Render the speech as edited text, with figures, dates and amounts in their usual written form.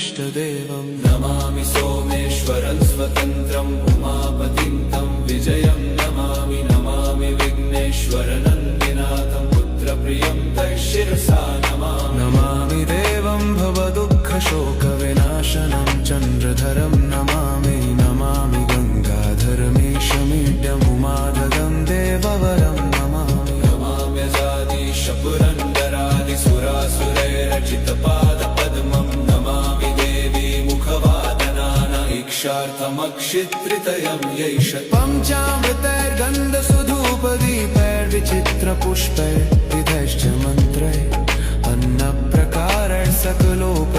इष्टदेवं नमामि सोमेश्वरं स्वतन्त्रम् उमापतिं तं विजयं नमामि नमामि विघ्नेश्वरनन्दिनाथं पुत्रप्रियं तैशिरसा नमामि नमामि देवं भवदुःखशोकविनाशनं चन्द्रधरं नमामि नमामि गङ्गाधरमीशमीड्यमुमादगं देववरं नमामि नमाम्यजादिशपुरन्दरादिसुरासुरैरचितपादपद्मं नमामि देवी मुखवादनान इक्षार्थमक्षित्रितयं यैष पञ्चामृतैर्गन्धसुधूपदीपैर्विचित्रपुष्पैर्विधैश्च मन्त्रैः अन्नप्रकारैः सकलोप